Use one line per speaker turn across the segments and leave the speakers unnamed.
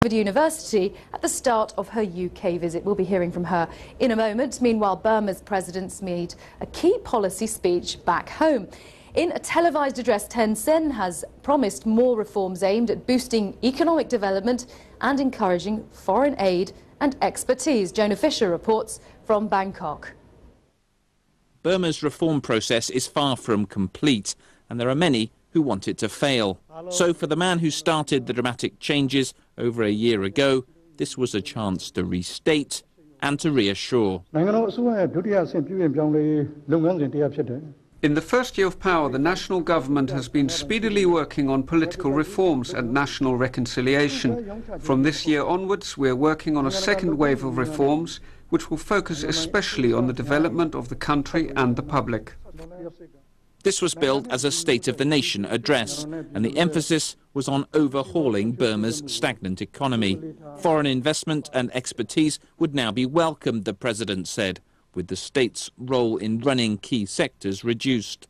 Oxford University at the start of her UK visit. We'll be hearing from her in a moment. Meanwhile, Burma's president's made a key policy speech back home. In a televised address, Thein Sein has promised more reforms aimed at boosting economic development and encouraging foreign aid and expertise. Jonah Fisher reports from Bangkok.
Burma's reform process is far from complete, and there are many who want it to fail. So for the man who started the dramatic changes over a year ago, this was a chance to restate and to reassure.
In
the first year of power, the national government has been speedily working on political reforms and national reconciliation. From this year onwards, we are working on a second wave of reforms, which will focus especially on the development of the country and the public.
This was billed as a State of the Nation address, and the emphasis was on overhauling Burma's stagnant economy. Foreign investment and expertise would now be welcomed, the president said, with the state's role in running key sectors reduced.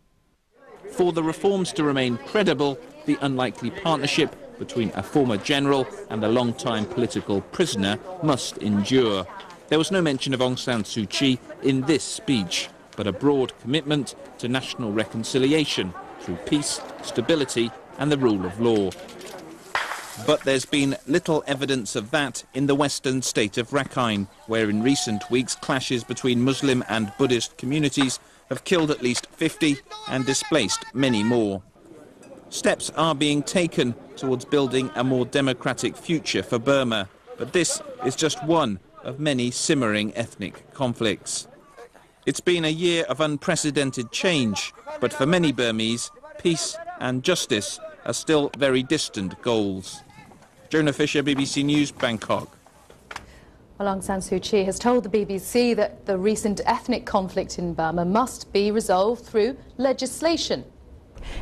For the reforms to remain credible, the unlikely partnership between a former general and a long-time political prisoner must endure. There was no mention of Aung San Suu Kyi in this speech, but a broad commitment to national reconciliation through peace, stability and the rule of law. But there's been little evidence of that in the western state of Rakhine, where in recent weeks clashes between Muslim and Buddhist communities have killed at least 50 and displaced many more. Steps are being taken towards building a more democratic future for Burma, but this is just one of many simmering ethnic conflicts. It's been a year of unprecedented change, but for many Burmese, peace and justice are still very distant goals. Jonah Fisher, BBC News, Bangkok.
Aung San Suu Kyi has told the BBC that the recent ethnic conflict in Burma must be resolved through legislation.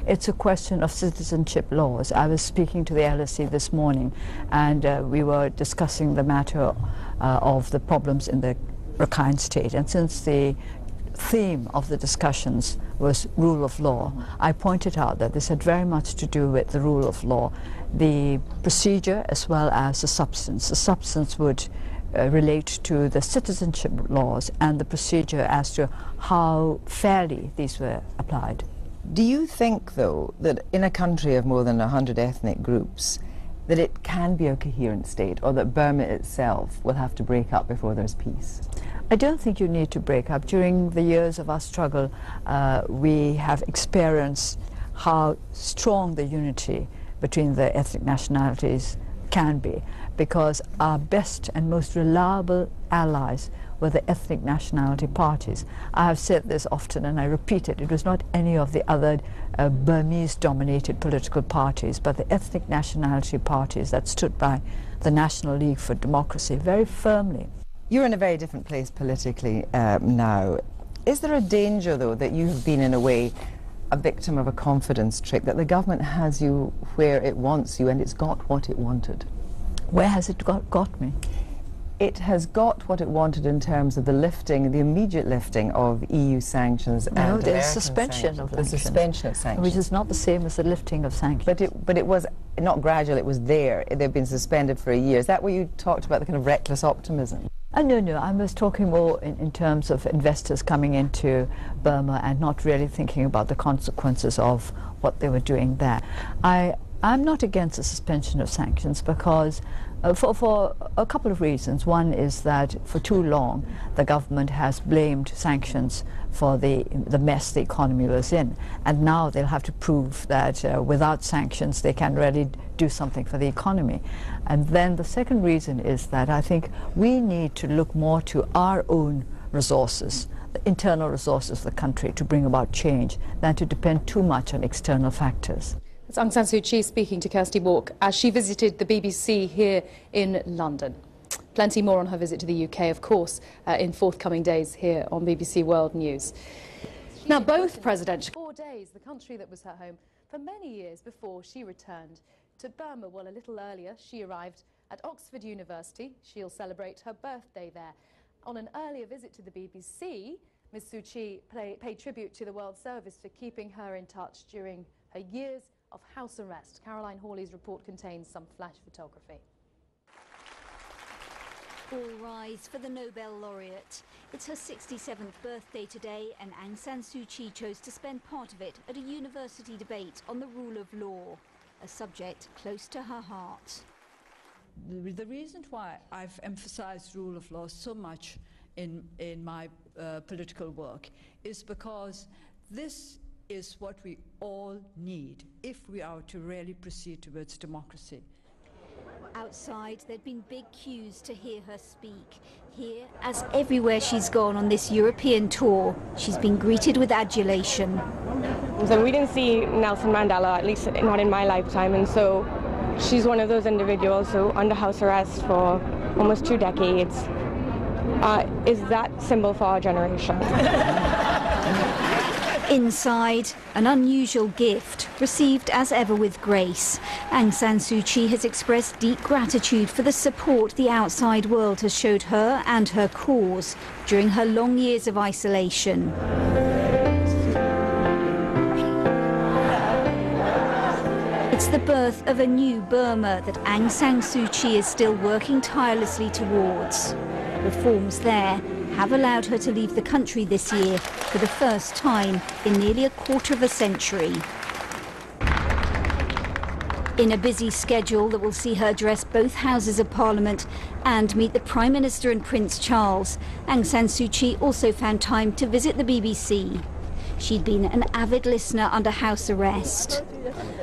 It's a question of citizenship laws. I was speaking to the LSE this morning, and we were discussing the matter of the problems in the Rakhine state. And since the theme of the discussions was rule of law, I pointed out that this had very much to do with the rule of law, the procedure as well as the substance. The substance would relate to the citizenship laws and the procedure as to how fairly these were applied.
Do you think, though, that in a country of more than 100 ethnic groups, that it can be a coherent state, or that Burma itself will have to break up before there's peace?
I don't think you need to break up. During the years of our struggle, we have experienced how strong the unity between the ethnic nationalities can be, because our best and most reliable allies were the ethnic nationality parties. I have said this often and I repeat it. It was not any of the other Burmese-dominated political parties, but the ethnic nationality parties that stood by the National League for Democracy very firmly.
You're in a very different place politically now. Is there a danger, though, that you have been, in a way, a victim of a confidence trick, that the government has you where it wants you and it's got what it wanted?
Where has it got me?
It has got what it wanted in terms of the lifting, the immediate lifting of EU sanctions.
No,
and
there's suspension of sanctions.
The suspension of sanctions.
Which is not the same as the lifting of sanctions.
But it was not gradual, it was there. They've been suspended for a year. Is that where you talked about the kind of reckless optimism?
No, I was talking more in terms of investors coming into Burma and not really thinking about the consequences of what they were doing there. I'm not against the suspension of sanctions because for a couple of reasons. One is that for too long the government has blamed sanctions for the mess the economy was in, and now they'll have to prove that without sanctions they can really do something for the economy. And then the second reason is that I think we need to look more to our own resources, the internal resources of the country, to bring about change than to depend too much on external factors.
It's Aung San Suu Kyi speaking to Kirsty Walk as she visited the BBC here in London. Plenty more on her visit to the UK, of course, in forthcoming days here on BBC World News. Now, both presidential 4 days, the country that was her home for many years before she returned to Burma. Well, a little earlier, she arrived at Oxford University. She'll celebrate her birthday there. On an earlier visit to the BBC, Ms Suu Kyi paid tribute to the World Service for keeping her in touch during her years of house arrest. Caroline Hawley's report contains some flash photography.
All rise for the Nobel laureate. It's her 67th birthday today, and Aung San Suu Kyi chose to spend part of it at a university debate on the rule of law, a subject close to her heart.
The reason why I've emphasized rule of law so much in my political work is because this is what we all need if we are to really proceed towards democracy.
Outside, there'd been big queues to hear her speak. Here, as everywhere she's gone on this European tour, she's been greeted with adulation.
So we didn't see Nelson Mandela, at least not in my lifetime, and so she's one of those individuals who, under house arrest for almost 2 decades, is that symbol for our generation.
Inside, an unusual gift, received as ever with grace. Aung San Suu Kyi has expressed deep gratitude for the support the outside world has showed her and her cause during her long years of isolation. It's the birth of a new Burma that Aung San Suu Kyi is still working tirelessly towards. Reforms there have allowed her to leave the country this year for the first time in nearly a quarter of a century. In a busy schedule that will see her address both Houses of Parliament and meet the Prime Minister and Prince Charles, Aung San Suu Kyi also found time to visit the BBC. She'd been an avid listener under house arrest.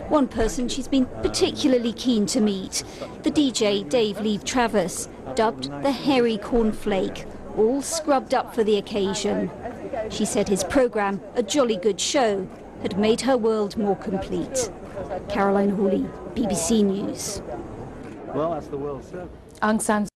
One person she's been particularly keen to meet, the DJ Dave Leave-Travis, dubbed the Hairy Cornflake, all scrubbed up for the occasion. She said his programme, A Jolly Good Show, had made her world more complete. Caroline Hawley, BBC News.
Well, that's the world, sir.
Aung San